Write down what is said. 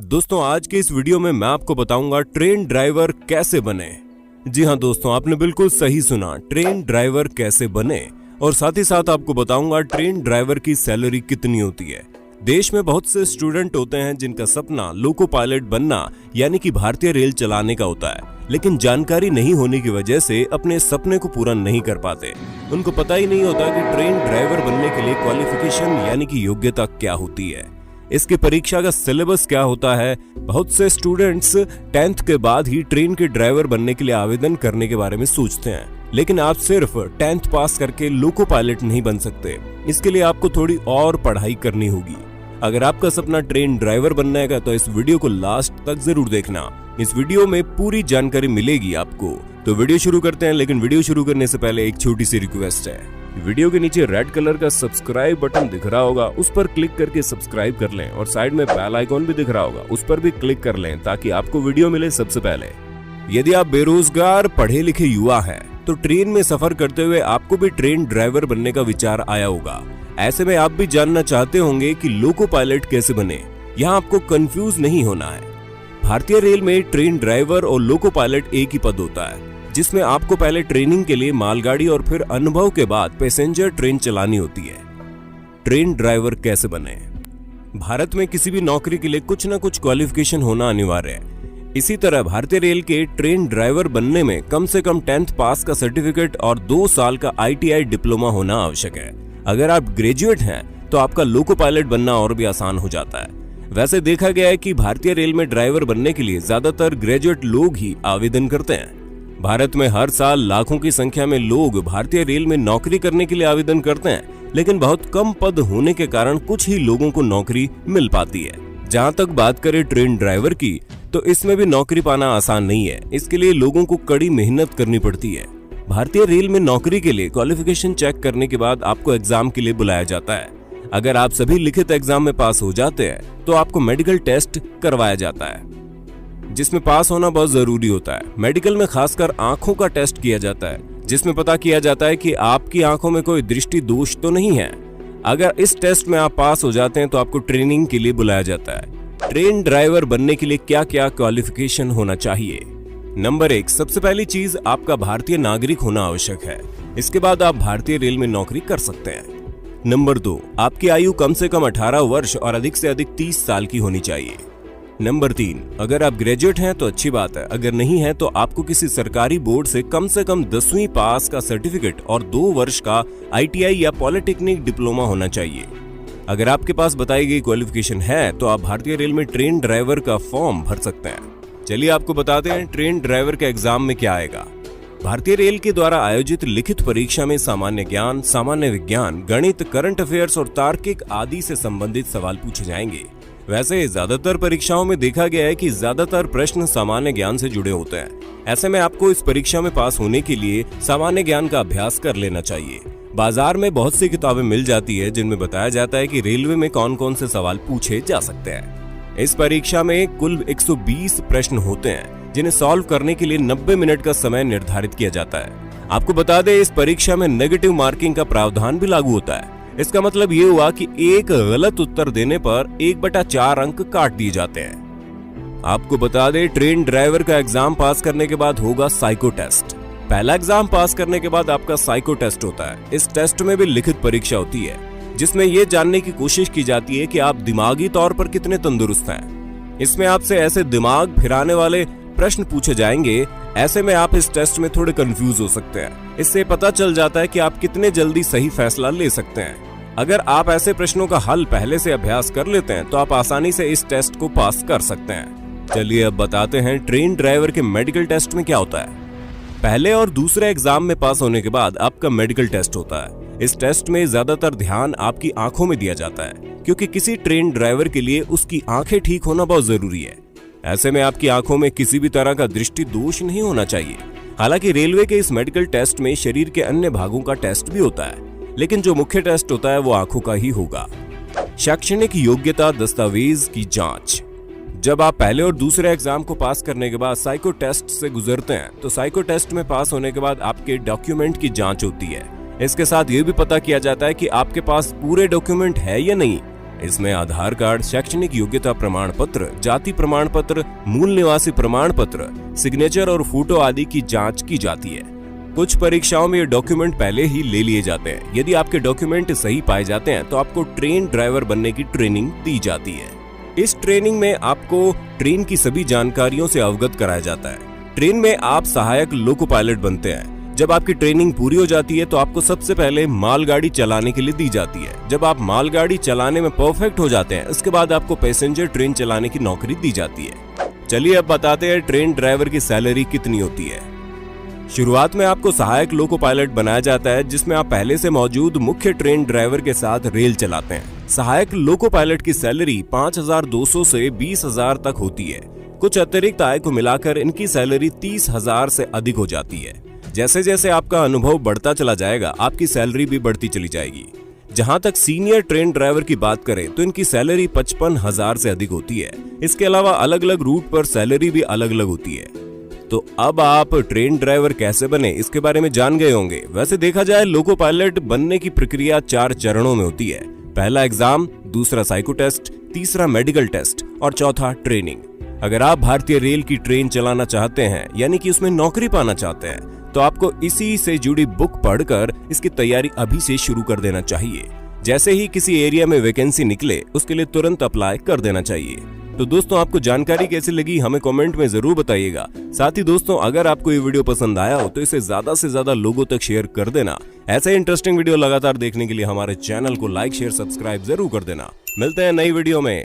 दोस्तों आज के इस वीडियो में मैं आपको बताऊंगा ट्रेन ड्राइवर कैसे बने। जी हाँ दोस्तों, आपने बिल्कुल सही सुना, ट्रेन ड्राइवर कैसे बने। और साथ ही साथ आपको बताऊंगा ट्रेन ड्राइवर की सैलरी कितनी होती है। देश में बहुत से स्टूडेंट होते हैं जिनका सपना लोको पायलट बनना यानी कि भारतीय रेल चलाने का होता है, लेकिन जानकारी नहीं होने की वजह से अपने सपने को पूरा नहीं कर पाते। उनको पता ही नहीं होता कि ट्रेन ड्राइवर बनने के लिए क्वालिफिकेशन यानी कि योग्यता क्या होती है, इसकी परीक्षा का सिलेबस क्या होता है। बहुत से स्टूडेंट्स 10th के बाद ही ट्रेन के ड्राइवर बनने के लिए आवेदन करने के बारे में सोचते हैं, लेकिन आप सिर्फ 10th पास करके लोको पायलट नहीं बन सकते। इसके लिए आपको थोड़ी और पढ़ाई करनी होगी। अगर आपका सपना ट्रेन ड्राइवर बनने का तो इस वीडियो को लास्ट तक जरूर देखना। इस वीडियो में पूरी जानकारी मिलेगी आपको। तो वीडियो शुरू करते हैं, लेकिन वीडियो शुरू करने से पहले एक छोटी सी रिक्वेस्ट है। वीडियो के नीचे रेड कलर का सब्सक्राइब बटन दिख रहा होगा, उस पर क्लिक करके सब्सक्राइब कर लें और साइड में बेल आइकॉन भी दिख रहा होगा, उस पर भी क्लिक कर लें ताकि आपको वीडियो मिले सबसे पहले। यदि आप बेरोजगार पढ़े लिखे युवा हैं तो ट्रेन में सफर करते हुए आपको भी ट्रेन ड्राइवर बनने का विचार आया होगा। ऐसे में आप भी जानना चाहते होंगे कि लोको पायलट कैसे बने। यहाँ आपको कंफ्यूज नहीं होना है। भारतीय रेल में ट्रेन ड्राइवर और लोको पायलट एक ही पद होता है, जिसमें आपको पहले ट्रेनिंग के लिए मालगाड़ी और फिर अनुभव के बाद पैसेंजर ट्रेन चलानी होती है। ट्रेन ड्राइवर कैसे बने? भारत में किसी भी नौकरी के लिए कुछ न कुछ क्वालिफिकेशन होना अनिवार्य है। इसी तरह भारतीय रेल के ट्रेन ड्राइवर बनने में कम से कम 10th पास का सर्टिफिकेट और 2 साल का ITI डिप्लोमा होना आवश्यक है। अगर आप ग्रेजुएट हैं तो आपका लोको पायलट बनना और भी आसान हो जाता है। वैसे देखा गया है कि भारतीय रेल में ड्राइवर बनने के लिए ज्यादातर ग्रेजुएट लोग ही आवेदन करते हैं। भारत में हर साल लाखों की संख्या में लोग भारतीय रेल में नौकरी करने के लिए आवेदन करते हैं, लेकिन बहुत कम पद होने के कारण कुछ ही लोगों को नौकरी मिल पाती है। जहां तक बात करें ट्रेन ड्राइवर की, तो इसमें भी नौकरी पाना आसान नहीं है। इसके लिए लोगों को कड़ी मेहनत करनी पड़ती है। भारतीय रेल में नौकरी के लिए क्वालिफिकेशन चेक करने के बाद आपको एग्जाम के लिए बुलाया जाता है। अगर आप सभी लिखित एग्जाम में पास हो जाते हैं तो आपको मेडिकल टेस्ट करवाया जाता है, जिसमें पास होना बहुत जरूरी होता है। मेडिकल में खासकर आंखों का टेस्ट किया जाता है, जिसमें पता किया जाता है कि आपकी आंखों में कोई दृष्टि दोष तो नहीं है। अगर इस टेस्ट में आप पास हो जाते हैं तो आपको ट्रेनिंग के लिए बुलाया जाता है। ट्रेन ड्राइवर बनने के लिए क्या क्या क्वालिफिकेशन होना चाहिए? नंबर 1, सबसे पहली चीज आपका भारतीय नागरिक होना आवश्यक है। इसके बाद आप भारतीय रेल में नौकरी कर सकते हैं। नंबर 2, आपकी आयु कम से कम 18 वर्ष और अधिक से अधिक 30 साल की होनी चाहिए। नंबर 3, अगर आप ग्रेजुएट हैं तो अच्छी बात है, अगर नहीं है तो आपको किसी सरकारी बोर्ड से कम 10वीं पास का सर्टिफिकेट और 2 वर्ष का ITI या पॉलिटेक्निक डिप्लोमा होना चाहिए। अगर आपके पास बताई गई क्वालिफिकेशन है तो आप भारतीय रेल में ट्रेन ड्राइवर का फॉर्म भर सकते हैं। चलिए आपको बताते हैं ट्रेन ड्राइवर के एग्जाम में क्या आएगा। भारतीय रेल के द्वारा आयोजित लिखित परीक्षा में सामान्य ज्ञान, सामान्य विज्ञान, गणित, करंट अफेयर्स और तार्किक आदि से संबंधित सवाल पूछे जाएंगे। वैसे ज्यादातर परीक्षाओं में देखा गया है कि ज्यादातर प्रश्न सामान्य ज्ञान से जुड़े होते हैं। ऐसे में आपको इस परीक्षा में पास होने के लिए सामान्य ज्ञान का अभ्यास कर लेना चाहिए। बाजार में बहुत सी किताबें मिल जाती है जिनमें बताया जाता है कि रेलवे में कौन कौन से सवाल पूछे जा सकते हैं। इस परीक्षा में कुल 120 प्रश्न होते हैं, जिन्हें सॉल्व करने के लिए 90 मिनट का समय निर्धारित किया जाता है। आपको बता दें, इस परीक्षा में नेगेटिव मार्किंग का प्रावधान भी लागू होता है। इसका मतलब ये हुआ कि एक गलत उत्तर देने पर 1/4 अंक काट दिए जाते हैं। आपको बता दें, ट्रेन ड्राइवर का एग्जाम पास करने के बाद होगा साइको टेस्ट। पहला एग्जाम पास करने के बाद आपका साइको टेस्ट होता है। इस टेस्ट में भी लिखित परीक्षा होती है, जिसमें यह जानने की कोशिश की जाती है कि आप दिमागी तौर पर कितने तंदुरुस्त हैं। इसमें आपसे ऐसे दिमाग फिराने वाले प्रश्न पूछे जाएंगे। ऐसे में आप इस टेस्ट में थोड़े कंफ्यूज हो सकते हैं। इससे पता चल जाता है कि आप कितने जल्दी सही फैसला ले सकते हैं। अगर आप ऐसे प्रश्नों का हल पहले से अभ्यास कर लेते हैं तो आप आसानी से इस टेस्ट को पास कर सकते हैं। चलिए अब बताते हैं ट्रेन ड्राइवर के मेडिकल टेस्ट में क्या होता है। पहले और दूसरे एग्जाम में पास होने के बाद आपका मेडिकल टेस्ट होता है। इस टेस्ट में ज्यादातर ध्यान आपकी आंखों में दिया जाता है, क्योंकि किसी ट्रेन ड्राइवर के लिए उसकी आंखें ठीक होना बहुत जरूरी है। ऐसे में आपकी आंखों में किसी भी तरह का दृष्टि दोष नहीं होना चाहिए। हालांकि रेलवे के इस मेडिकल टेस्ट में शरीर के अन्य भागों का टेस्ट भी होता है, लेकिन जो मुख्य टेस्ट होता है वो आंखों का ही होगा। शैक्षणिक योग्यता दस्तावेज की जांच। जब आप पहले और दूसरे एग्जाम को पास करने के बाद साइको टेस्ट से गुजरते हैं तो साइको टेस्ट में पास होने के बाद आपके डॉक्यूमेंट की जांच होती है। इसके साथ ये भी पता किया जाता है कि आपके पास पूरे डॉक्यूमेंट है या नहीं। इसमें आधार कार्ड, शैक्षणिक योग्यता प्रमाण पत्र, जाति प्रमाण पत्र, मूल निवासी प्रमाण पत्र, सिग्नेचर और फोटो आदि की जांच की जाती है। कुछ परीक्षाओं में ये डॉक्यूमेंट पहले ही ले लिए जाते हैं। यदि आपके डॉक्यूमेंट सही पाए जाते हैं तो आपको ट्रेन ड्राइवर बनने की ट्रेनिंग दी जाती है। इस ट्रेनिंग में आपको ट्रेन की सभी जानकारियों से अवगत कराया जाता है। ट्रेन में आप सहायक लोको पायलट बनते हैं। जब आपकी ट्रेनिंग पूरी हो जाती है तो आपको सबसे पहले मालगाड़ी चलाने के लिए दी जाती है। जब आप मालगाड़ी चलाने में परफेक्ट हो जाते हैं, उसके बाद आपको पैसेंजर ट्रेन चलाने की नौकरी दी जाती है। चलिए अब बताते हैं ट्रेन ड्राइवर की सैलरी कितनी होती है। शुरुआत में आपको सहायक लोको पायलट बनाया जाता है, जिसमें आप पहले से मौजूद मुख्य ट्रेन ड्राइवर के साथ रेल चलाते हैं। सहायक लोको पायलट की सैलरी 5,200 से 20,000 तक होती है। कुछ अतिरिक्त आय को मिलाकर इनकी सैलरी 30,000 से अधिक हो जाती है। जैसे जैसे आपका अनुभव बढ़ता चला जाएगा, आपकी सैलरी भी बढ़ती चली जाएगी। जहां तक सीनियर ट्रेन ड्राइवर की बात करें तो इनकी सैलरी 55,000 से अधिक होती है। इसके अलावा अलग अलग रूट पर सैलरी भी अलग अलग होती है। तो अब आप ट्रेन ड्राइवर कैसे बने, इसके बारे में जान गए होंगे। वैसे देखा जाए, लोको पायलट बनने की प्रक्रिया 4 चरणों में होती है। पहला एग्जाम, दूसरा साइको टेस्ट, तीसरा मेडिकल टेस्ट और चौथा ट्रेनिंग। अगर आप भारतीय रेल की ट्रेन चलाना चाहते हैं, यानी कि उसमें नौकरी पाना चाहते हैं, तो आपको इसी से जुड़ी बुक पढ़कर इसकी तैयारी अभी से शुरू कर देना चाहिए। जैसे ही किसी एरिया में वैकेंसी निकले, उसके लिए तुरंत अप्लाई कर देना चाहिए। तो दोस्तों, आपको जानकारी कैसी लगी हमें कमेंट में जरूर बताइएगा। साथ ही दोस्तों, अगर आपको ये वीडियो पसंद आया हो तो इसे ज्यादा से ज्यादा लोगों तक शेयर कर देना। ऐसे इंटरेस्टिंग वीडियो लगातार देखने के लिए हमारे चैनल को लाइक, शेयर, सब्सक्राइब जरूर कर देना। मिलते हैं नई वीडियो में।